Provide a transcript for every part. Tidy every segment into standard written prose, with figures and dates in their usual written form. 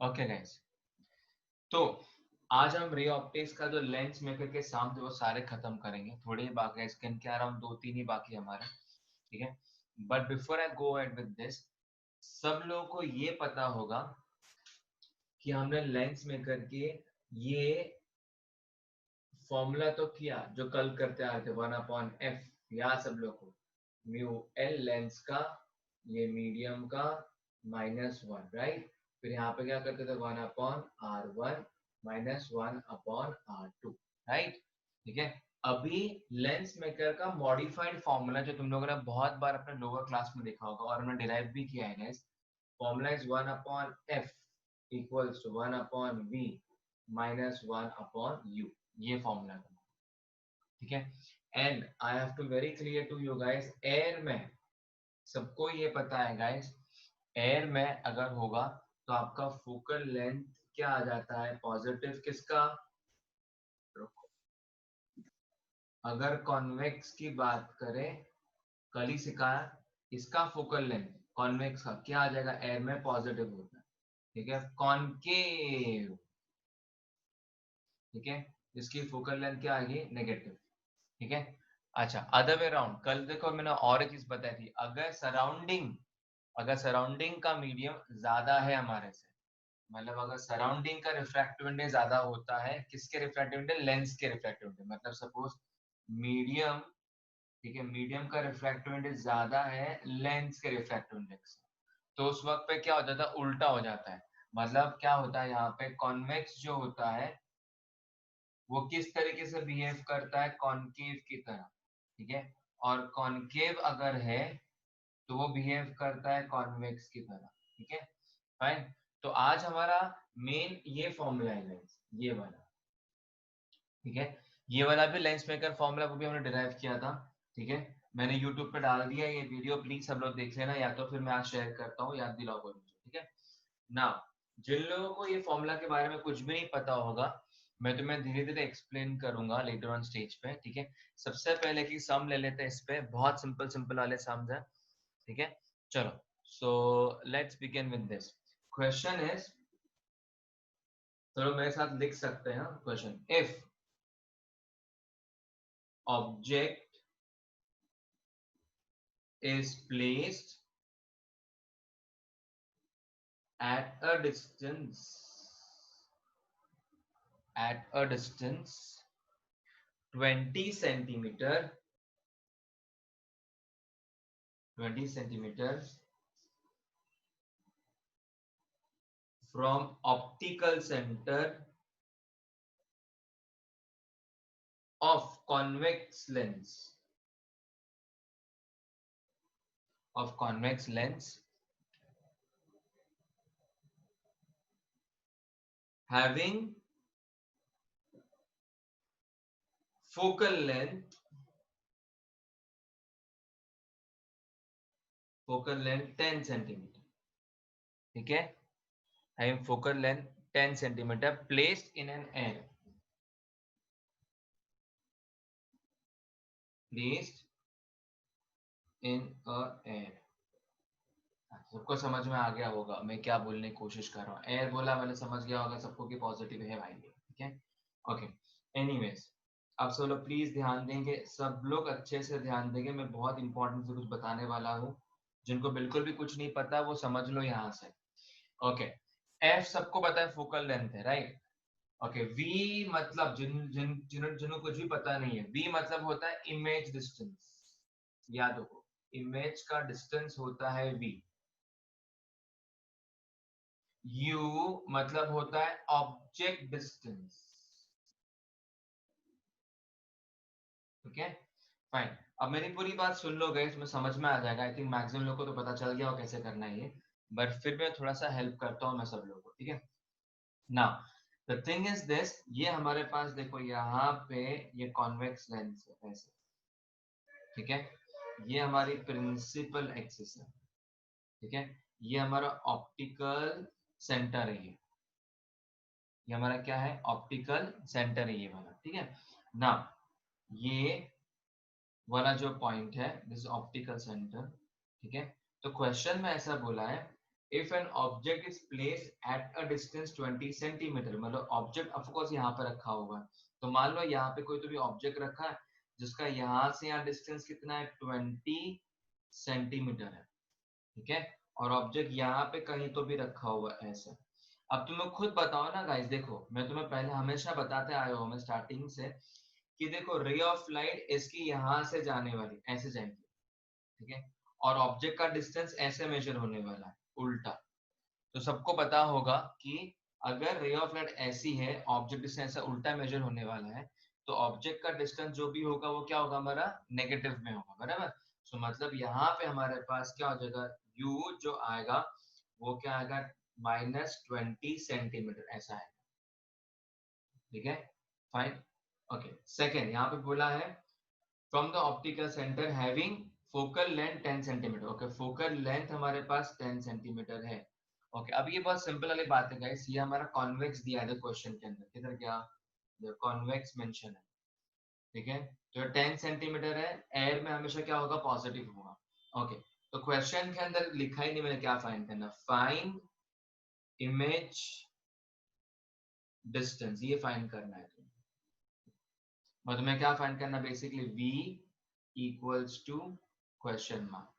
Okay guys, तो आज हम रे ऑप्टिक्स का जो लेंस मेकर के साम थे वो सारे खत्म करेंगे। थोड़े ही बाकी है, इसके इनके अराउंड 2-3 ही बाकी हमारे, ठीक है। But before I go ahead with this, सब लोगों को ये पता होगा कि हमने लेंस मेकर के ये फॉर्मूला तो किया जो कल करते आ रहे थे, 1/f। या सब लोग को म्यू एल लेंस का, ये मीडियम का -1, राइट। फिर यहाँ पे क्या करते थे, 1/r1 -1/r2, राइट। ठीक है। अभी लेंस मेकर का मॉडिफाइड फॉर्मूला जो तुम लोगों ने बहुत बार अपने लोअर क्लास में देखा होगा और हमने डिराइव भी किया है guys, formula is 1/f equals to 1/v -1/u। ये फॉर्मूला है, ठीक है। And I have to very clear to you guys, एयर में सबको ये पता है गाइस, एयर में अगर होगा तो आपका फोकल लेंथ क्या आ जाता है, पॉजिटिव किसका। अगर कॉन्वेक्स की बात करें, कल ही सिखाया, इसका फोकल लेंथ कॉन्वेक्स का क्या आ जाएगा, एयर में पॉजिटिव होता है, ठीक है। कॉनकेव, ठीक है, इसकी फोकल लेंथ क्या आएगी, नेगेटिव, ठीक है। अच्छा, अदर वे राउंड, कल देखो मैंने और एक चीज बताई थी, अगर सराउंडिंग का मीडियम ज्यादा है हमारे से, मतलब अगर सराउंडिंग का रिफ्रैक्टिव इंडेक्स ज्यादा होता है, किसके रिफ्रैक्टिव इंडेक्स, लेंस के रिफ्रैक्टिव इंडेक्स, मतलब सपोज मीडियम, ठीक है, मीडियम का रिफ्रैक्टिव इंडेक्स ज्यादा है लेंस के रिफ्रैक्टिव इंडेक्स, तो उस वक्त पे क्या हो जाता है, उल्टा हो जाता है। मतलब क्या होता है, यहाँ पे कॉन्वेक्स जो होता है वो किस तरीके से बिहेव करता है, कॉनकेव की तरह, ठीक है। और कॉनकेव अगर है तो वो बिहेव करता है कॉन्वेक्स की तरह, ठीक है। फाइन। तो आज हमारा मेन ये फॉर्मूला है गाइस, ये वाला, ठीक है। ये वाला भी लेंस मेकर फॉर्मूला वो भी हमने डिराइव किया था, ठीक है। मैंने यूट्यूब पे डाल दिया ये वीडियो, प्लीज सब लोग देख लेना, या तो फिर मैं आज शेयर करता हूँ, याद दिलाओ कोई मुझे, ठीक है ना। जिन लोगों को ये फॉर्मूला के बारे में कुछ भी नहीं पता होगा, मैं तुम्हें धीरे धीरे एक्सप्लेन करूंगा लेटर ऑन स्टेज पे, ठीक है। सबसे पहले की सम ले लेते हैं, इस पे बहुत सिंपल सिंपल वाले सम्स है, ठीक है। चलो, so let's begin with this question is, चलो मेरे साथ लिख सकते हैं question, if object is placed at a distance 20 centimeter 20 centimeters from optical center of convex lens having focal length 10 centimeter, ठीक है। having focal length 10 centimeter placed in an air, placed in a air। सबको समझ में आ गया होगा मैं क्या बोलने की कोशिश कर रहा हूँ, एयर बोला मैंने, समझ गया होगा सबको कि पॉजिटिव है भाई, ठीक है। ओके, एनीवेज, अब सब लोग प्लीज ध्यान देंगे, सब लोग अच्छे से ध्यान देंगे, मैं बहुत इंपॉर्टेंट से कुछ बताने वाला हूँ। जिनको बिल्कुल भी कुछ नहीं पता वो समझ लो यहाँ से। ओके, एफ सबको पता है फोकल लेंथ है, राइट। ओके, वी मतलब जिनको कुछ भी पता नहीं है, वी मतलब होता है इमेज डिस्टेंस, याद रखो, इमेज का डिस्टेंस होता है वी। U मतलब होता है ऑब्जेक्ट डिस्टेंस, ठीक है। फाइन, अब मेरी पूरी बात सुन लो गाइस, इसमें समझ में आ जाएगा, आई थिंक मैक्सिमम लोगों को तो पता चल गया हो कैसे करना है ये, बट फिर मैं थोड़ा सा हेल्प करता हूँ मैं सब लोगों को, ठीक है। Now the thing is this, ये हमारे पास देखो यहाँ पे ये कॉन्वेक्स लेंस है ऐसे, ठीक है। ये हमारी प्रिंसिपल एक्सिस है, ठीक है। ये हमारा ऑप्टिकल सेंटर है, ये हमारा क्या है, ऑप्टिकल सेंटर है ये वाला, ठीक है ना। ये वाला जो पॉइंट है दिस ऑप्टिकल सेंटर, ठीक है। तो क्वेश्चन में ऐसा बोला है if an object is place at a distance 20 centimetre, मतलब ऑब्जेक्ट ऑफकोर्स यहाँ पे रखा होगा, तो मान लो यहाँ पे कोई तो भी ऑब्जेक्ट रखा है जिसका यहाँ से यहाँ डिस्टेंस कितना है 20 सेंटीमीटर है, ठीक है, और ऑब्जेक्ट यहाँ पे कहीं तो भी रखा हुआ है ऐसा। अब तुम लोग खुद बताओ ना गाइस, देखो मैं तुम्हें पहले हमेशा बताते आया हूँ मैं स्टार्टिंग से कि देखो रे ऑफ लाइट इसकी यहाँ से जाने वाली ऐसे जाएंगी, ठीक है, और ऑब्जेक्ट का डिस्टेंस ऐसे मेजर होने वाला है उल्टा। तो सबको पता होगा कि अगर रे ऑफ लाइट ऐसी है, ऑब्जेक्ट डिस्टेंस ऐसा उल्टा मेजर होने वाला है, तो ऑब्जेक्ट का डिस्टेंस जो भी होगा वो क्या होगा हमारा नेगेटिव में होगा, बराबर। सो मतलब यहाँ पे हमारे पास क्या हो जाएगा, u जो आएगा वो क्या आएगा -20 सेंटीमीटर ऐसा है, ठीक है, फाइन। ओके, सेकेंड यहाँ पे बोला है from the optical centre having focal length 10 centimetre. Okay, focal length हमारे पास 10 सेंटीमीटर है। ओके, अब ये बहुत सिंपल वाली बात है गाइस, ये हमारा कॉन्वेक्स दिया है क्वेश्चन के अंदर, किधर गया, कॉन्वेक्स मेंशन है, ठीक है, तो 10 सेंटीमीटर है, एयर में हमेशा क्या होगा पॉजिटिव होगा। ओके, तो क्वेश्चन के अंदर लिखा ही नहीं मैंने क्या फाइंड करना, फाइंड इमेज डिस्टेंस, ये फाइंड करना है तुम्हें। और तुम्हें क्या फाइंड करना basically, v equals to question mark,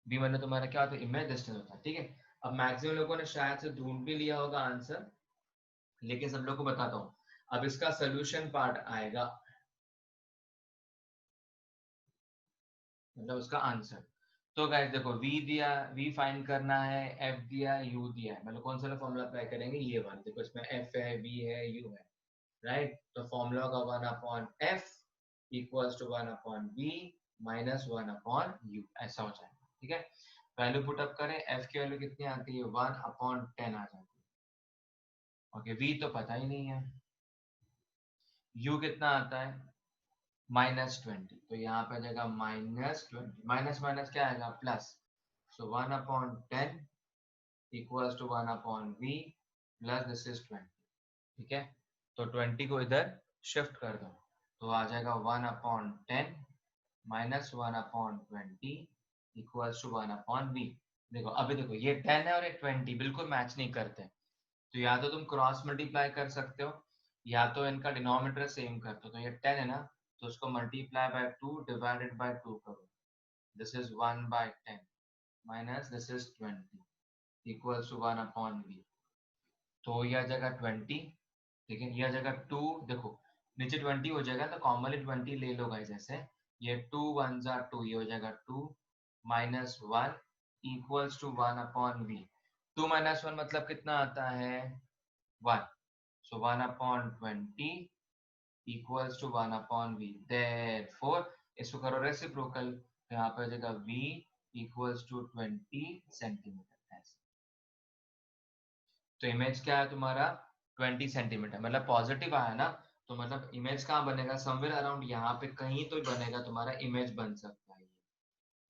v मतलब तुम्हारा क्या होता है इमेज डिस्टेंस होता है, ठीक है। अब मैक्सिमम लोगों ने शायद से ढूंढ भी लिया होगा आंसर, लेकिन सब लोग को बताता हूँ, अब इसका सोल्यूशन पार्ट आएगा, मतलब उसका आंसर। तो गाइस देखो v दिया, v फाइंड करना है, f दिया, u दिया है, मतलब कौन सा फॉर्मूला अप्लाई करेंगे, ये वाला देखो, इसमें f है, v है, u है, राइट। तो फॉर्मूला का 1/f equals to 1/v minus 1/u ऐसा हो जाएगा, ठीक है। वैल्यू पुट अप करें, f की वैल्यू कितनी आती है 1/10 आ जाती है। ओके, v तो पता ही नहीं है, u कितना आता है -20, तो यहाँ पे आ जाएगा -20, माइनस माइनस क्या आएगा plus, so 1/10 equals to 1/v plus this is 20, ठीक है। तो 20 को इधर शिफ्ट कर दो, तो आ जाएगा 1/10 माइनस 1/20 इक्वल्स टू 1/v। देखो अभी देखो ये 10 है और ये 20 बिल्कुल मैच नहीं करते, तो या तो तुम क्रॉस मल्टीप्लाई कर सकते हो या तो इनका डिनोमिनेटर सेम कर दो। तो ये 10 है ना, तो उसको मल्टीप्लाई बाय 2 डिवाइडेड बाय 2 करो, this is 1/10 minus this is 20 equals to 1/v। तो यह जगह 20, ठीक है, यह जगह 2, देखो नीचे 20 हो जाएगा तो कॉमनली 20 ले लो गाइस ऐसे, ये 2 1 जा 2, ये हो जाएगा 2 minus 1 equals to 1/v। 2 minus 1 मतलब कितना आता है 1, so 1/20 equals to 1/v, therefore इसको करो रेसिप्रोकल, तो यहाँ पे आ जाएगा v equals to 20 सेंटीमीटर ऐसे। तो इमेज क्या है तुम्हारा 20 सेंटीमीटर, मतलब पॉजिटिव आया ना, तो मतलब इमेज कहाँ बनेगा समवेयर अराउंड यहाँ पे कहीं तो बनेगा, तुम्हारा इमेज बन सकता है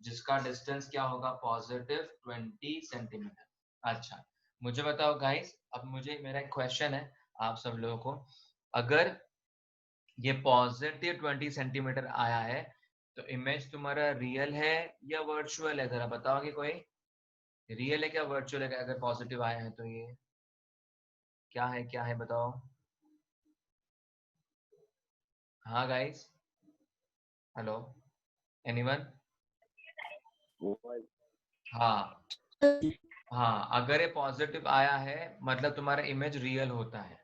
जिसका डिस्टेंस क्या होगा पॉजिटिव 20 सेंटीमीटर। अच्छा, मुझे बताओ गाइस, अब मुझे मेरा एक क्वेश्चन है आप सब लोगों को, अगर ये पॉजिटिव 20 सेंटीमीटर आया है तो इमेज तुम्हारा रियल है या वर्चुअल है, जरा बताओगे कोई, रियल है क्या वर्चुअल है, अगर पॉजिटिव आया है तो ये क्या है बताओ। हाँ गाइस, हेलो, एनीवन। हाँ हाँ, अगर ये पॉजिटिव आया है मतलब तुम्हारा इमेज रियल होता है,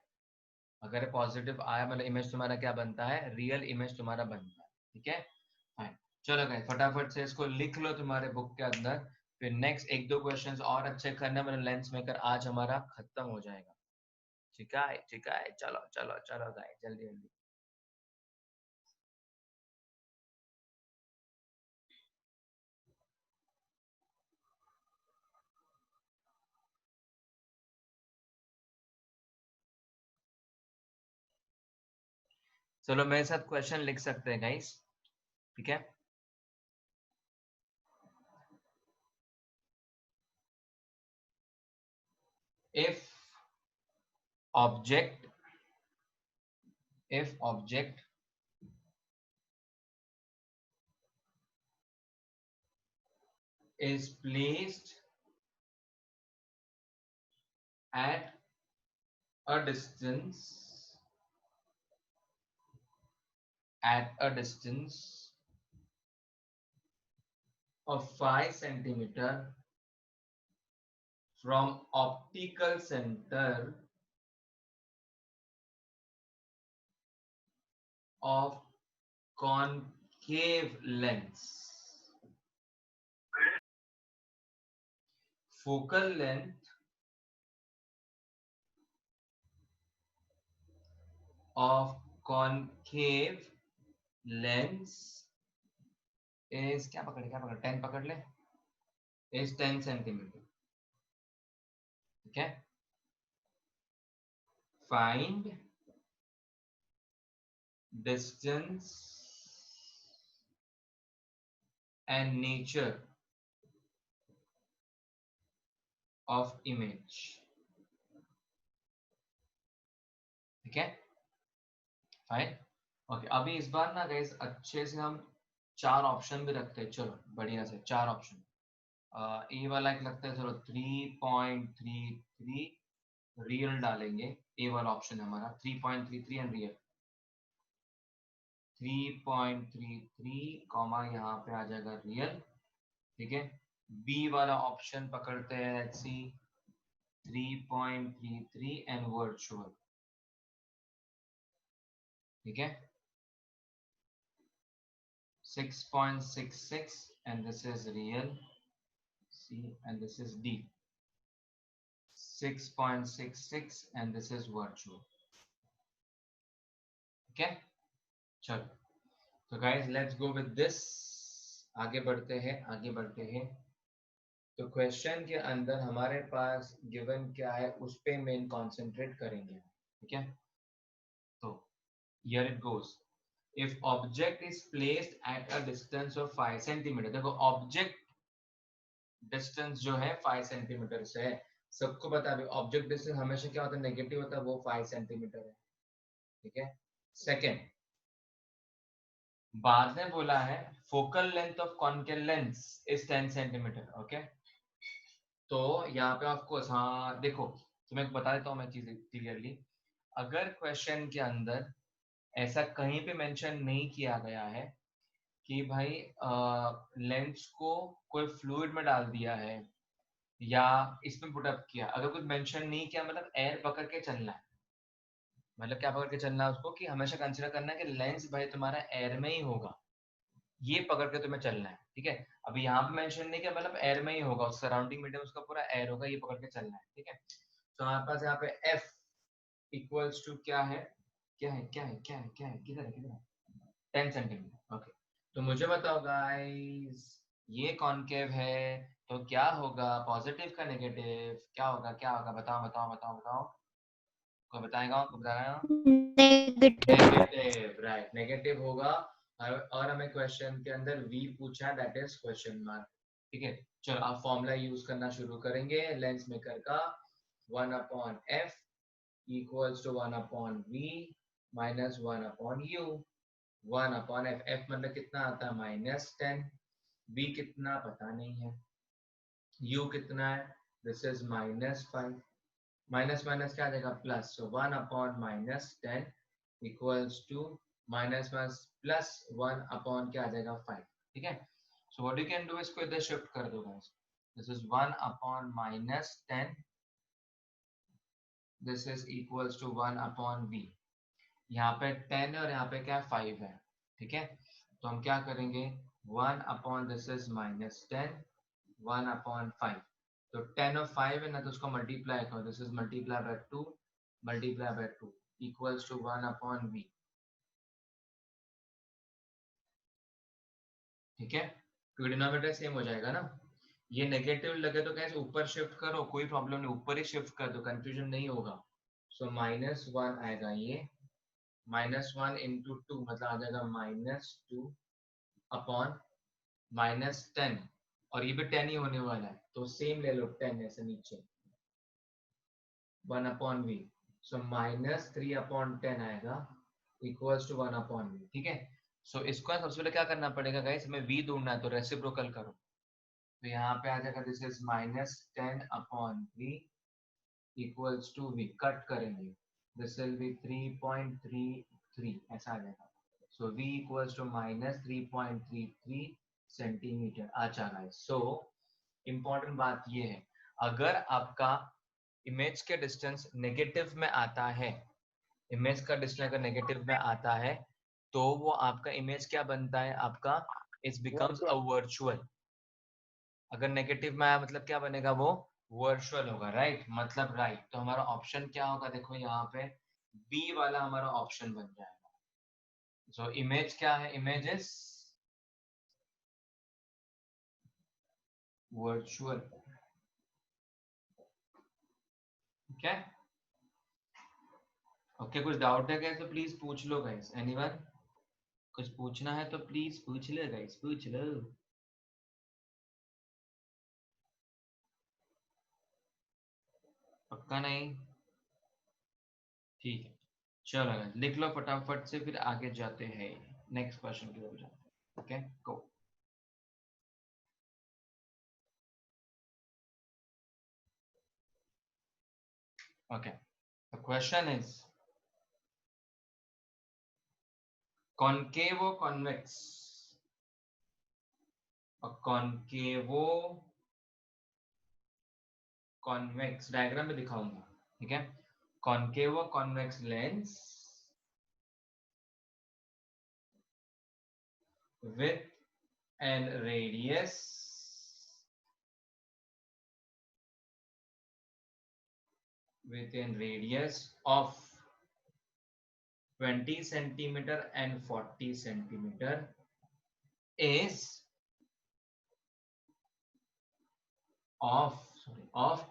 अगर ये पॉजिटिव आया मतलब इमेज तुम्हारा क्या बनता है, रियल इमेज तुम्हारा बनता है, ठीक है, फाइन। चलो गाइस फटाफट से इसको लिख लो तुम्हारे बुक के अंदर, फिर नेक्स्ट एक दो क्वेश्चंस और अच्छे करने मतलब लेंस मेकर आज हमारा खत्म हो जाएगा, ठीक है, चलो चलो चलो गाइस जल्दी जल्दी। चलो मेरे साथ क्वेश्चन लिख सकते हैं गाइस, ठीक है। If object if object is placed at a distance of 5 centimeter from optical center of concave lens. Focal length of concave lens is क्या पकड़ 10 पकड़ ले, is 10 centimeter. Okay, find distance and nature of image. ठीक है, fine. Okay, अभी इस बार ना guys अच्छे से हम 4 ऑप्शन भी रखते हैं. चलो बढ़िया से 4 ऑप्शन. ए वाला एक लगता है, चलो 3.33 रियल डालेंगे. ए वाला ऑप्शन है हमारा 3.33 एंड रियल 3.33 कॉमा यहाँ पे आ जाएगा रियल. ठीक है, बी वाला ऑप्शन पकड़ते हैं, लेट्स सी 3.33 एंड वर्चुअल. ठीक है, 6.66 and this is real. C and this is D. 6.66 and this is virtual. Okay, चलो. तो guys let's go with this. आगे बढ़ते हैं. तो क्वेश्चन के अंदर हमारे पास गिवन क्या है उस पे मेन कॉन्सेंट्रेट करेंगे. ठीक है, तो here it goes. If object is placed at a distance of 5 centimeter. देखो ऑब्जेक्ट डिस्टेंस जो है 5 सेंटीमीटर से है. सबको पता है ऑब्जेक्ट डिस्टेंस हमेशा क्या होता है, नेगेटिव होता है, वो 5 सेंटीमीटर है. ठीक है, सेकेंड बाद में बोला है focal length of concave lens is 10 centimetre. Okay, तो यहाँ पे ऑफकोर्स हाँ देखो, तो मैं बता देता हूँ मैं चीजें क्लियरली. अगर क्वेश्चन के अंदर ऐसा कहीं पे मेंशन नहीं किया गया है कि भाई लेंस को कोई फ्लूइड में डाल दिया है या इसमें पुट अप किया, अगर कुछ मेंशन नहीं किया मतलब एयर पकड़ के चलना है. मतलब क्या पकड़ के चलना है उसको, कि हमेशा कंसीडर करना है कि लेंस भाई तुम्हारा एयर में ही होगा, ये पकड़ के तुम्हें चलना है. ठीक है, अभी यहाँ पे मेंशन नहीं किया मतलब एयर में ही होगा, उस सराउंडिंग मीडियम उसका पूरा एयर होगा, ये पकड़ के चलना है. ठीक है, तो हमारे पास यहाँ पे F इक्वल्स टू क्या है किधर है 10 सेंटीमीटर. ओके, तो मुझे बताओ गाइस ये कॉन्केव है तो क्या होगा, पॉजिटिव का नेगेटिव क्या होगा, बताओ. कोई बताएगा? नेगेटिव, राइट, नेगेटिव होगा. और हमें क्वेश्चन के अंदर V पूछा है, दैट इज क्वेश्चन मार्क. ठीक है, चलो आप फॉर्मूला यूज करना शुरू करेंगे. लेंस मेकर का 1/f equals to 1/v minus 1/u. 1/f, f मतलब कितना आता है -10, v कितना पता नहीं है, u कितना है, दिस इज -5, माइनस माइनस क्या आ जाएगा plus. So 1/-10 equals to minus plus 1/ क्या आ जाएगा 5. ठीक है, so what you can do, इसको इधर शिफ्ट कर दो guys. This is 1/-10, this is equals to 1/v. यहाँ पे 10 है और यहाँ पे क्या 5 है. ठीक है, तो हम क्या करेंगे 1/ दिस इज -10 1/5. तो 10 और 5 है ना, तो उसको मल्टीप्लाई करो. This is multiply by 2 equals to 1/v. ठीक है, क्योंकि डिनोमिनेटर सेम हो जाएगा ना. ये नेगेटिव लगे तो कैसे ऊपर शिफ्ट करो, कोई प्रॉब्लम नहीं, ऊपर ही शिफ्ट कर दो, कंफ्यूजन नहीं होगा. सो -1 आएगा, ये -1 इंटू 2 मतलब आ जाएगा -2 अपॉन -10, और ये भी 10 ही होने वाला है तो सेम ले लो 10 ऐसे नीचे 1/v. सो -3/10 आएगा इक्वल्स टू 1/v. ठीक है, सो इसको सबसे पहले क्या करना पड़ेगा गाइस, हमें v ढूंढना है, तो रेसिप्रोकल करो. तो यहाँ पे आ जाएगा this is -10/v equals to v, cut करेंगे, दिस विल बी 3.33 ऐसा आ जाएगा। So v equals to minus 3.33 centimetre. अच्छा गाइस, सो इम्पोर्टेंट बात ये है, अगर आपका इमेज के डिस्टेंस नेगेटिव में आता है, इमेज का डिस्टेंस अगर नेगेटिव में आता है तो वो आपका इमेज क्या बनता है, आपका इट बिकम्स अ वर्चुअल। अगर नेगेटिव में आया मतलब क्या बनेगा, वो वर्चुअल होगा, राइट, मतलब राइट। तो हमारा ऑप्शन क्या होगा, देखो यहाँ पे बी वाला हमारा ऑप्शन बन जाएगा। सो इमेज क्या है, इमेज इज वर्चुअल। ठीक है, ओके, कुछ डाउट है क्या तो प्लीज पूछ लो गाइस, एनीवन, कुछ पूछना है तो प्लीज पूछ लो गाइस, पूछ लो। पक्का नहीं? ठीक है, चलो guys, लिख लो फटाफट से, फिर आगे जाते हैं, नेक्स्ट क्वेश्चन की तरफ जाते हैं। Okay, go. Okay, the question is concave convex, कॉनकेवो convex diagram में दिखाऊंगा, ठीक है। Concave convex lens with an radius of 20 centimeter and 40 centimeter is of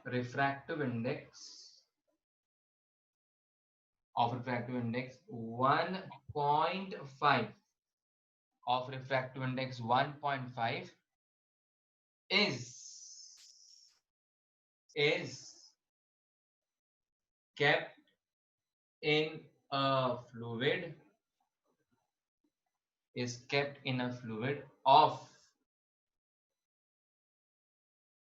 refractive index 1.5, of refractive index 1.5 is kept in a fluid of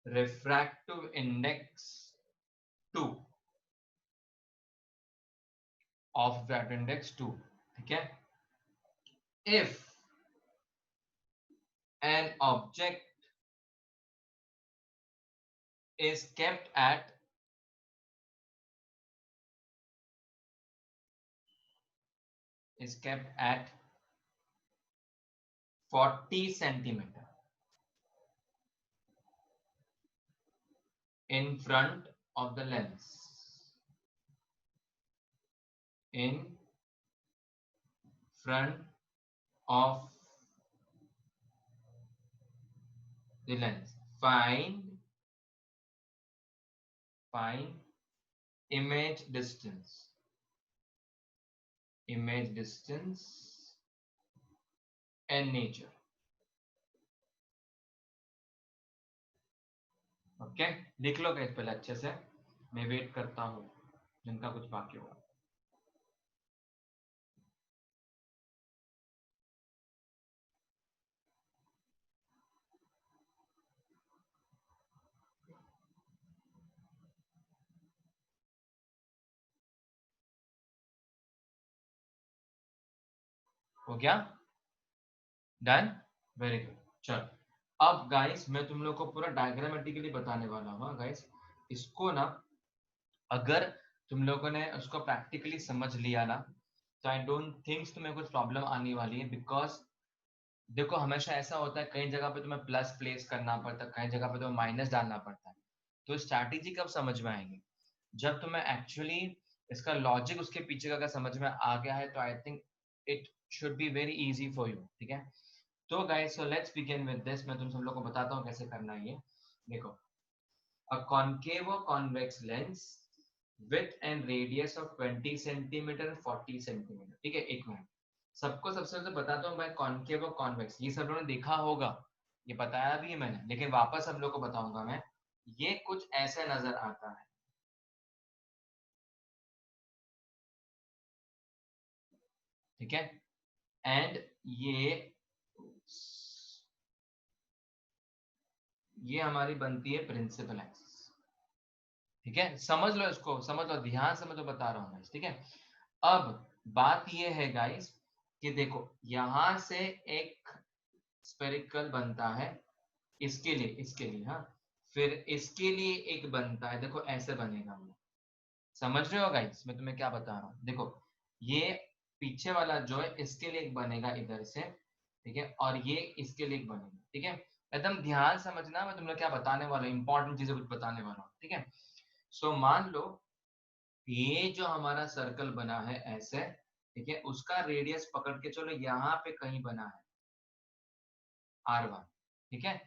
refractive index 2, ठीक है। if an object is kept at 40 centimeter in front of the lens, in front of the lens, find image distance and nature। Okay, लिख लो guys पहले अच्छे से, मैं wait करता हूँ जिनका कुछ बाकी होगा। हो गया, डन, वेरी गुड। चलो अब गाइस मैं तुम लोग को पूरा डायग्रामेटिकली बताने वाला हूँ गाइस। इसको ना अगर तुम लोगों ने उसको प्रैक्टिकली समझ लिया ना तो आई डोंट थिंक तुम्हें कुछ प्रॉब्लम आने वाली है, बिकॉज देखो हमेशा ऐसा होता है कई जगह पे तुम्हें प्लस प्लेस करना पड़ता है, कई जगह पे तुम्हें माइनस डालना पड़ता है। तो स्ट्रैटेजी कब समझ में आएगी, जब तुम्हें एक्चुअली इसका लॉजिक उसके पीछे का अगर समझ में आ गया है तो I think it should be very easy for you, ठीक है। तो guys so let's begin with this, मैं तुम सब लोग को बताता हूँ कैसे करना है ये। देखो, अ कॉनकेव और convex lens with and radius of 20 centimetre 40 centimetre, ठीक है। एक मिनट, सबको सबसे पहले बताता हूँ भाई, कॉनकेव और कॉन्वेक्स ये सब लोगों ने देखा होगा, ये बताया भी है मैंने, लेकिन वापस सब लोग को बताऊंगा मैं। ये कुछ ऐसे नजर आता है, ठीक है। एंड ये हमारी बनती है प्रिंसिपल एक्सिस, ठीक है, समझ लो इसको, समझ लो, ध्यान से मैं तो बता रहा हूँ, ठीक है। अब बात ये है गाइस कि देखो यहां से एक स्फेरिकल बनता है इसके लिए हाँ, फिर इसके लिए एक बनता है, देखो ऐसे बनेगा वो, समझ रहे हो गाइस मैं तुम्हें क्या बता रहा हूँ। देखो ये पीछे वाला जो है इसके लिए एक बनेगा इधर से, ठीक है, और ये इसके लिए एक बनेगा, ठीक है। एकदम ध्यान समझना, मैं तुम्हें क्या बताने वाला हूँ, इंपॉर्टेंट चीजें कुछ बताने वाला हूँ, ठीक है। सो मान लो ये जो हमारा सर्कल बना है ऐसे, ठीक है, उसका रेडियस पकड़ के चलो यहाँ पे कहीं बना है R1, ठीक है।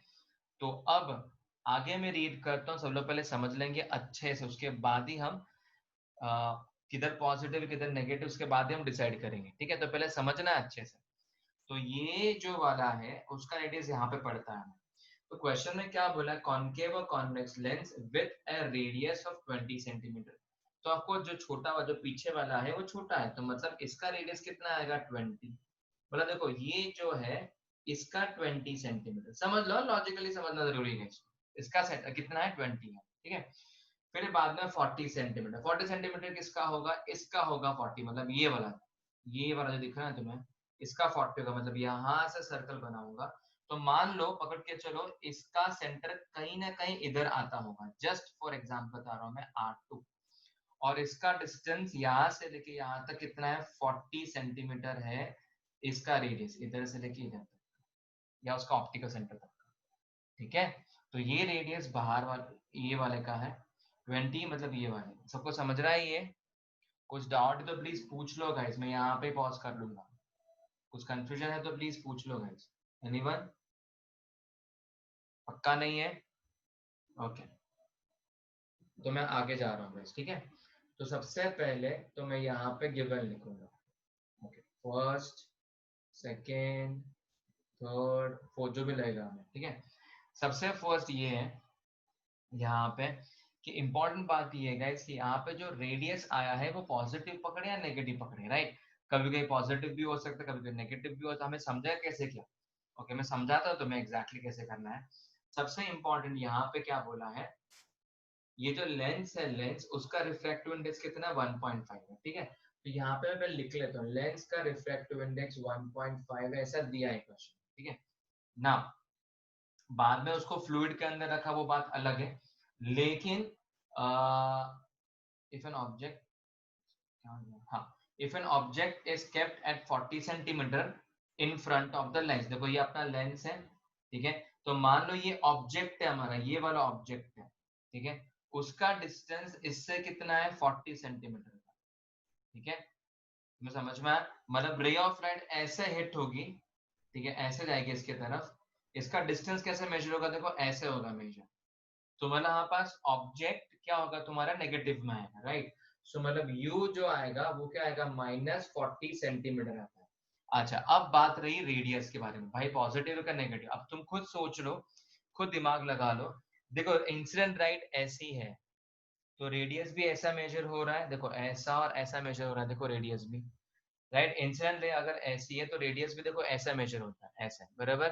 तो अब आगे मैं रीड करता हूँ, सब लोग पहले समझ लेंगे अच्छे से, उसके बाद ही हम किधर पॉजिटिव किधर नेगेटिव, उसके बाद ही हम डिसाइड करेंगे, ठीक है। तो पहले समझना है अच्छे से। तो ये जो वाला है उसका रेडियस यहाँ पे पड़ता है। तो क्वेश्चन में क्या बोला है, कॉनकेव और convex lens with A radius of 20 centimetre. तो आपको जो छोटा वाला जो पीछे वाला है वो छोटा है, तो मतलब इसका रेडियस कितना आएगा 20। बोला देखो ये जो है इसका 20 सेंटीमीटर, समझ लो, लॉजिकली समझना जरूरी है इसको। इसका कितना है 20 है, ठीक है। फिर बाद में 40 सेंटीमीटर, 40 सेंटीमीटर किसका होगा, इसका होगा 40, मतलब ये वाला जो दिख रहा है तुम्हें, इसका 40 होगा, मतलब यहाँ से सर्कल बनाऊंगा। तो मान लो पकड़ के चलो इसका सेंटर कहीं ना कहीं इधर आता होगा, जस्ट फॉर एग्जाम्पल बता रहा हूँ मैं R2, और इसका डिस्टेंस यहाँ से लेके यहाँ तक कितना है 40 सेंटीमीटर है, इसका रेडियस इधर से लेके इधर तक, या उसका ऑप्टिकल सेंटर तक, ठीक है। तो ये रेडियस बाहर वाले ये वाले का है 20, मतलब ये वाले, सबको समझ रहा है ये। कुछ डाउट तो प्लीज पूछ लो गाइस, मैं यहाँ पे पॉज कर लूंगा। कुछ कंफ्यूजन है तो प्लीज पूछ लो गाइस। एनीवन? पक्का नहीं है? ओके, तो मैं आगे जा रहा हूँ गाइस, ठीक है। तो सबसे पहले तो मैं यहाँ पे गिवन लिखूंगा, okay, first, second, third, fourth, जो भी लगेगा हमें, ठीक है। सबसे फर्स्ट ये है यहाँ पे कि इंपॉर्टेंट बात ये है गाइस कि यहाँ पे जो रेडियस आया है वो पॉजिटिव पकड़े या नेगेटिव पकड़े, राइट। कभी कभी पॉजिटिव भी हो सकता है, कभी कभी नेगेटिव भी होता है, हमें समझा कैसे क्या। ओके, मैं समझाता हूँ तुम्हें एग्जैक्टली कैसे करना है। सबसे इंपॉर्टेंट यहाँ पे क्या बोला है, ये जो लेंस है, लेंस उसका रिफ्रैक्टिव इंडेक्स कितना है 1.5 है, ठीक है। तो यहाँ पे मैं लिख लेता हूँ लेंस का रिफ्रैक्टिव इंडेक्स 1.5 है, ऐसा दिया है क्वेश्चन, ठीक है ना। बाद में उसको फ्लूइड के अंदर रखा वो बात अलग है, लेकिन इफ एन ऑब्जेक्ट, हाँ, if an object is kept at 40 centimetre in front of the lens, देखो ये अपना लेंस है, ठीक है। तो मान लो ये ऑब्जेक्ट है हमारा, ये वाला ऑब्जेक्ट है, ठीक है, उसका डिस्टेंस इससे कितना है 40 सेंटीमीटर का, ठीक है। तुम्हें समझ में आया, मतलब रे ऑफ लाइट ऐसे हिट होगी, ठीक है, ऐसे जाएगी इसके तरफ, इसका डिस्टेंस कैसे मेजर होगा, देखो ऐसे होगा मेजर। तो मतलब हमारे पास ऑब्जेक्ट क्या होगा तुम्हारा नेगेटिव में आएगा, राइट। सो मतलब यू जो आएगा वो क्या आएगा -40 सेंटीमीटर आता है। अच्छा, अब बात रही रेडियस के बारे में, भाई पॉजिटिव का नेगेटिव, अब तुम खुद सोच लो, खुद दिमाग लगा लो। देखो इंसिडेंट राइट ऐसी है, तो रेडियस भी ऐसा मेजर हो रहा है, देखो ऐसा और ऐसा मेजर हो रहा है, देखो रेडियस भी, राइट। इंसिडेंट रे अगर ऐसी है तो रेडियस भी देखो ऐसा मेजर होता है, ऐसा, बराबर।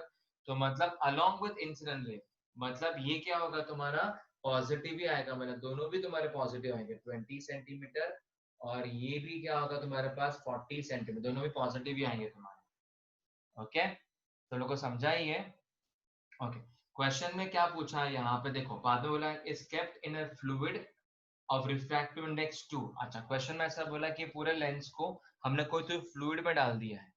तो मतलब अलोंग विद इंसिडेंट रे, मतलब ये क्या होगा तुम्हारा पॉजिटिव ही आएगा, मतलब दोनों भी तुम्हारे पॉजिटिव आएंगे 20 सेंटीमीटर, और ये भी क्या होगा तुम्हारे पास 40 सेंटीमीटर, दोनों भी पॉजिटिव ही आएंगे तुम्हारे। ओके, तो लोगों को समझा ही है। ओके, क्वेश्चन में क्या पूछा है यहाँ पे, देखो बाद में बोला is kept in a fluid of refractive index 2। अच्छा, क्वेश्चन में ऐसा बोला कि पूरे लेंस को हमने कोई तो फ्लूइड में डाल दिया है,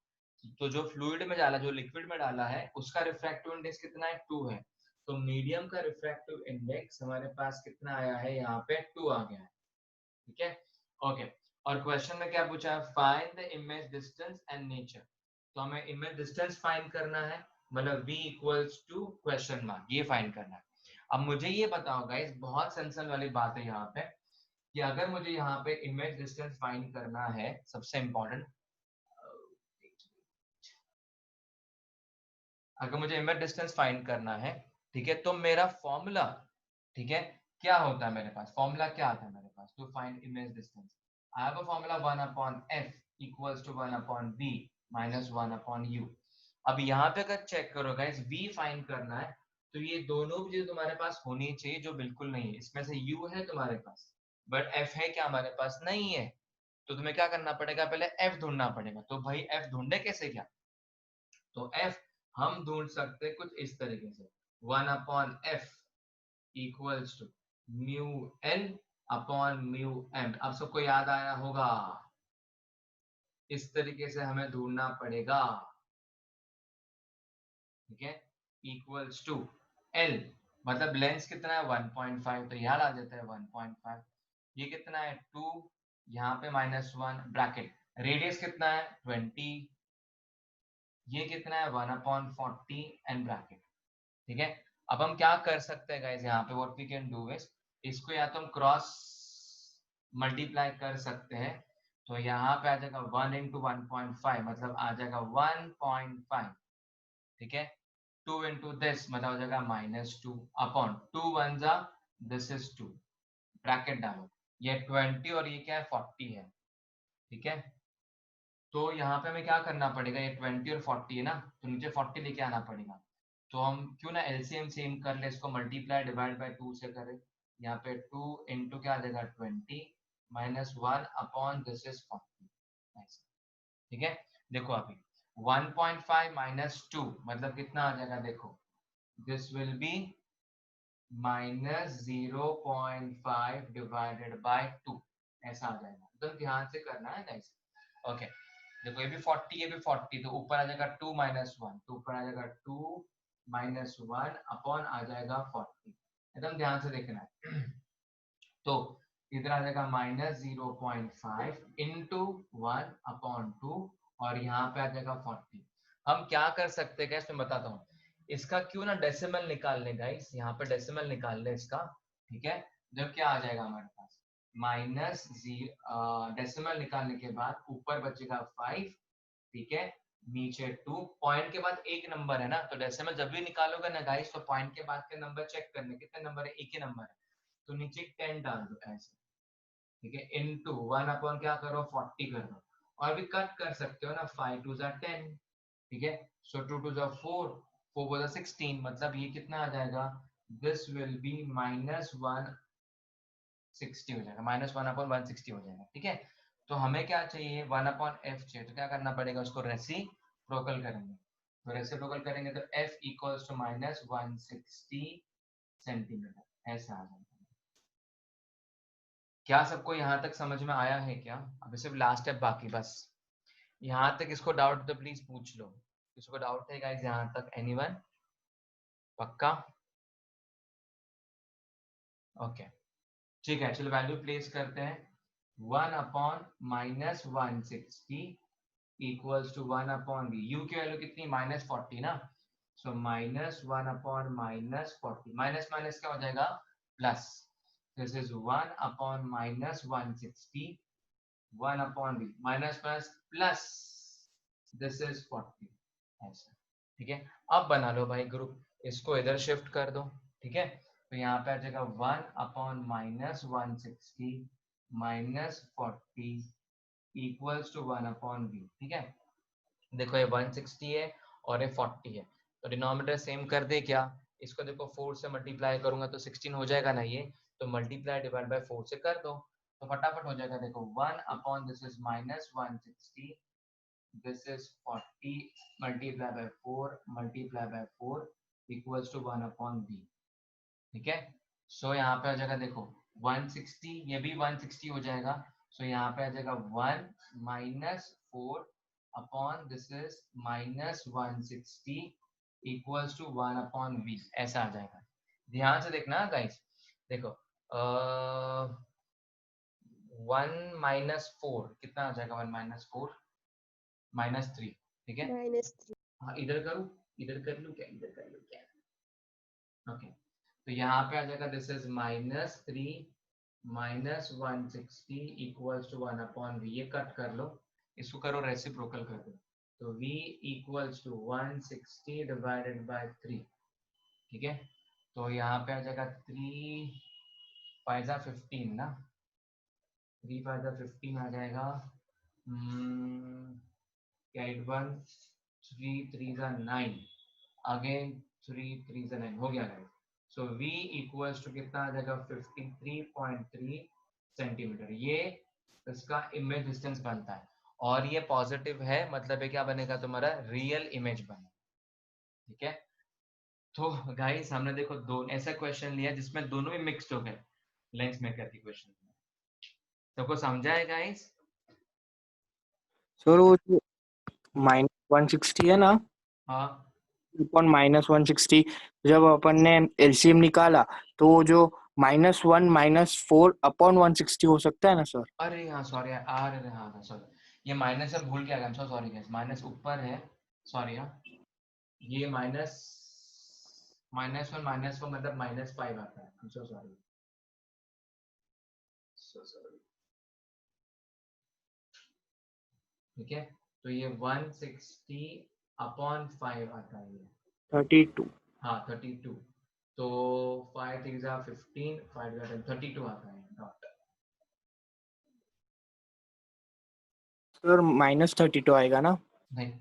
तो जो फ्लूइड में डाला, जो लिक्विड में डाला है उसका रिफ्रैक्टिव इंडेक्स कितना है 2 है। तो मीडियम का रिफ्रैक्टिव इंडेक्स हमारे पास कितना आया है, यहाँ पे 2 आ गया है, ठीक है। ओके, और क्वेश्चन में क्या पूछा है, find the image distance and nature. तो हमें इमेज डिस्टेंस फाइंड करना है, मतलब v equals to question mark, ये फाइंड करना है। अब मुझे ये बताओ गाइस, बहुत सेंसन वाली बात है यहाँ पे, कि अगर मुझे यहाँ पे इमेज डिस्टेंस फाइंड करना है, सबसे इंपॉर्टेंट, अगर मुझे इमेज डिस्टेंस फाइंड करना है, ठीक है, तो मेरा फॉर्मूला, ठीक है, क्या होता है मेरे पास, फॉर्मूला क्या आता है मेरे पास to find image distance, I have a formula 1/f equals to 1/v minus 1/u। अब यहाँ पे अगर चेक करो गाइस, v फाइंड करना है, तो ये दोनों भी चीजें तुम्हारे पास होनी चाहिए, जो बिल्कुल नहीं है। इसमें से u है तुम्हारे पास, बट f है क्या हमारे पास? नहीं है। तो तुम्हें क्या करना पड़ेगा? पहले f ढूंढना पड़ेगा। तो भाई f ढूंढे कैसे क्या? तो f हम ढूंढ सकते हैं कुछ इस तरीके से, 1/f equals to mu l upon mu m। अब सबको याद आया होगा, इस तरीके से हमें ढूंढना पड़ेगा, ठीक है। इक्वल्स टू l, मतलब लेंस कितना है 1.5, तो याद आ जाता है 1.5। ये कितना है 2, यहाँ पे -1 ब्रैकेट। रेडियस कितना है 20, ये कितना है 1/40 एंड ब्रैकेट, ठीक है। अब हम क्या कर सकते हैं गाइस, यहाँ पे what we can do is, इसको या तो हम क्रॉस मल्टीप्लाई कर सकते हैं। तो यहाँ पे आ जाएगा 1 इंटू 1.5, मतलब आ जाएगा 1.5, ठीक है। 2 इंटू दिस मतलब हो जाएगा -2 अपॉन 2 1 जा, दिस इज 2, ब्रैकेट डालो। ये 20 और ये क्या है 40 है, ठीक है। तो यहाँ पे हमें क्या करना पड़ेगा, ये 20 और 40 है ना, तो नीचे 40 लेके आना पड़ेगा। तो हम क्यों ना एलसीएम सेम कर ले, इसको मल्टीप्लाई डिवाइड बाय 2 से करें। यहाँ पे 2 इंटू क्या आ जाएगा 20 -1 अपॉन दिस इज 40, ऐसे, ठीक है। देखो अभी 1.5 -2 मतलब कितना आ जाएगा, देखो this will B -0.5 divided by 2, ऐसा आ जाएगा। तो ध्यान से करना है गाइस, ओके। देखो ये भी 40, ये भी 40, तो ऊपर आ जाएगा 2 -1, तो ऊपर आ जाएगा 2 -1 अपॉन आ जाएगा 40, एकदम ध्यान से देखना है। तो इधर आ जाएगा -0.5 इंटू 1/2 और यहाँ पे आ जाएगा 40। हम क्या कर सकते हैं, मैं बताता हूँ। इसका क्यों ना डेसिमल निकाल लें गाइस, यहाँ पे डेसिमल निकाल लें इसका, ठीक है। जब क्या आ जाएगा हमारे पास डेसिमल निकालने के बाद ऊपर बचेगा 5, ठीक है, नीचे 2, पॉइंट के बाद एक नंबर है ना, तो डेसिमल जब भी निकालोगे ना गाइस, तो पॉइंट के बाद के नंबर चेक करने, कितने नंबर है, एक ही नंबर है, तो नीचे 10 डाल दो ऐसे, ठीक है। इनटू 1 अपॉन क्या करो 40 कर दो, और भी कट कर सकते हो ना, 5 2 10, ठीक है। सो 2 2 4, 4 4 16, मतलब ये कितना आ जाएगा, दिस विल बी -160 हो जाएगा, -1/160 हो जाएगा, ठीक है। तो हमें क्या चाहिए 1/f चाहिए, तो क्या करना पड़ेगा, उसको रेसिप्रोकल करेंगे। तो रेसिप्रोकल करेंगे तो f इक्वल्स टू -160 सेंटीमीटर, ऐसा आ जाएगा। क्या सबको यहाँ तक समझ में आया है क्या? अभी सिर्फ लास्ट स्टेप बाकी बस। यहाँ तक इसको डाउट तो प्लीज पूछ लो, किसको डाउट है गाइस यहाँ तक, एनीवन? पक्का? ओके, ठीक है, चलो वैल्यू प्लेस करते हैं। 1/-160 इक्वल्स टू 1/v। u की वैल्यू कितनी, -40 ना, सो -1/-40, माइनस माइनस क्या हो जाएगा, plus. This is 1/-160, 1/v, minus plus plus, this is 40, ऐसा, ठीक है। अब बना लो भाई ग्रुप, इसको इधर शिफ्ट कर दो, ठीक है। तो यहाँ पे आ जाएगा 1/-160 -40 इक्वल्स टू 1/v, ठीक है। देखो ये 160 है और ये 40 है, तो डिनोमिनेटर सेम कर दे क्या, इसको देखो 4 से मल्टीप्लाई करूंगा तो 16 हो जाएगा ना ये, तो मल्टीप्लाई डिवाइड बाय 4 से कर दो, तो फटाफट हो जाएगा। देखो 1 upon this is -160, this is 40 multiply by 4 multiply by 4 equals to 1/v, ठीक है। सो यहाँ पे आ जाएगा, देखो 160, ये भी 160 हो जाएगा, सो यहाँ पे आ जाएगा 1 -4 upon this is -160 equals to 1/v, ऐसा आ जाएगा। ध्यान से देखना गाइस, देखो 1 -4 कितना आ जाएगा, 1 -4 -3, ठीक है। -3। हाँ इधर करूँ, इधर कर लूँ क्या, इधर कर लूँ क्या, ओके। तो यहाँ पे आ जाएगा this is -3 -160 equals to 1/v, ये कट कर लो, इसको करो रेसिप्रोकल कर दो, तो v equals to 160 divided by 3, ठीक है। तो यहाँ पे आ जाएगा 3 5 15 ना, 3 5 15 आ जाएगा, 8 1 3 3 9, अगेन 3 3 से 9 हो गया guys. So v equals to कितना आ जाएगा 53.3 सेंटीमीटर। ये इसका इमेज डिस्टेंस बनता है और ये पॉजिटिव है, मतलब है क्या बनेगा तुम्हारा रियल इमेज बने। ठीक है, तो गाइस हमने देखो दो ऐसा क्वेश्चन लिया जिसमें दोनों ही मिक्स्ड हो गए लेंस मेकर की क्वेश्चन में। सबको समझा है गाइस? सर वो जो -160 है ना, हाँ अपॉन -160 जब अपन ने एलसीएम निकाला तो वो जो -1 -4 अपॉन 160 हो सकता है ना सर? अरे हाँ सॉरी यार, अरे हाँ सॉरी, ये माइनस से भूल गया, आई am so sorry guys, minus ऊपर है, सॉरी हाँ, ये -1 मतलब -5 आता है, I am so sorry, so sorry. ठीक है, तो ये 160 अपॉन 5 आता है ये, 32। हाँ 32, तो 5 3 जा 15, 5 जा 10, 32 आता है डॉट। सर -32 आएगा ना? नहीं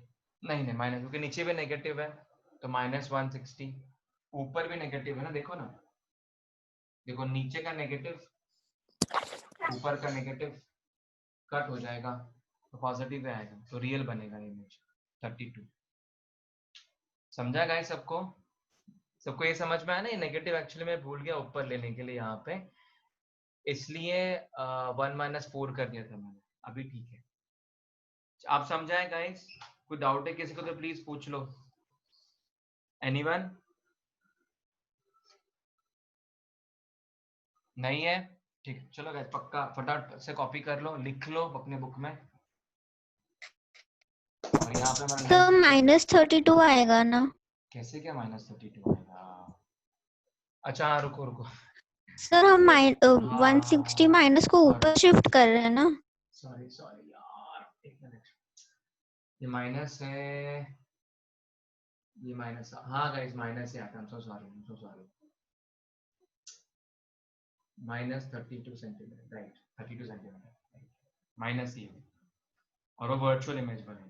नहीं नहीं माइनस, क्योंकि नीचे भी नेगेटिव है तो -160, ऊपर भी नेगेटिव है ना, देखो ना, देखो नीचे का नेगेटिव ऊपर का नेगेटिव कट हो जाएगा तो पॉजिटिव आएगा, तो रियल बनेगा इमेज 32। समझा गाइस सबको? सबको ये समझ में आया ना? ये नेगेटिव एक्चुअली मैं भूल गया ऊपर लेने के लिए यहाँ पे, इसलिए 1 - 4 कर दिया था मैंने, अभी ठीक है। आप समझाए गाइस? कोई डाउट है किसी को तो प्लीज पूछ लो। एनीवन? नहीं है? ठीक, चलो गाइस पक्का फटाफट से कॉपी कर लो, लिख लो अपने बुक में। और यहाँ पे हमारा तो -32 आएगा ना? कैसे क्या -32 आएगा? अच्छा हाँ, रुको रुको, सर हम हाँ 160 माइनस को ऊपर शिफ्ट कर रहे हैं ना? सॉरी सॉरी यार, एक मिनट, ये माइनस है, ये माइनस, हाँ गाइस माइनस है, I am so sorry, I am so sorry, -32 centimetre, right, 32 centimetre minus ही है, और वो वर्चुअल इमेज बनेगा।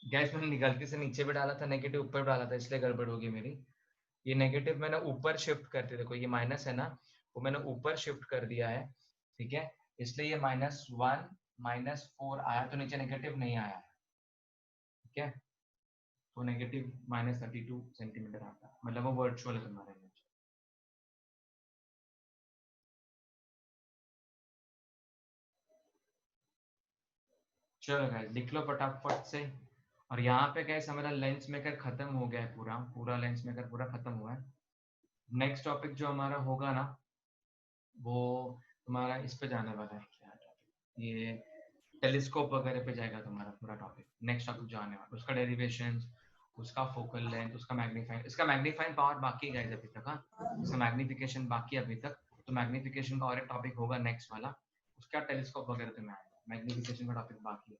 गैस मैंने गलती से नीचे भी डाला था नेगेटिव, ऊपर भी डाला था, इसलिए गड़बड़ होगी मेरी। ये नेगेटिव मैंने ऊपर शिफ्ट कर दिया, देखो ये माइनस है ना, वो मैंने ऊपर शिफ्ट कर दिया है, ठीक है, इसलिए ये -1 -4 आया, तो नीचे नेगेटिव नहीं आया, ठीक है, तो नेगेटिव -32 सेंटीमीटर आता है, मतलब वो वर्चुअल है तुम्हारा इमेज। चलो गाइस लिख लो फटाफट से। और यहाँ पे गाइस हमारा लेंस मेकर खत्म हो गया है, पूरा पूरा लेंस मेकर पूरा खत्म हुआ है। नेक्स्ट टॉपिक जो हमारा होगा ना, वो तुम्हारा इस पे जाने वाला है, क्या टॉपिक, ये टेलीस्कोप वगैरह पे जाएगा तुम्हारा पूरा टॉपिक। नेक्स्ट टॉपिक जो आने वाला, उसका डेरिवेशंस, उसका फोकल लेंथ, उसका मैग्नीफाइंग, इसका मैग्नीफाइंग पावर बाकी है अभी तक, हाँ इसका मैग्निफिकेशन बाकी है अभी तक, तो मैग्निफिकेशन का और एक टॉपिक होगा नेक्स्ट वाला, उसका टेलीस्कोप वगैरह पे में आएगा, मैग्निफिकेशन का टॉपिक बाकी है।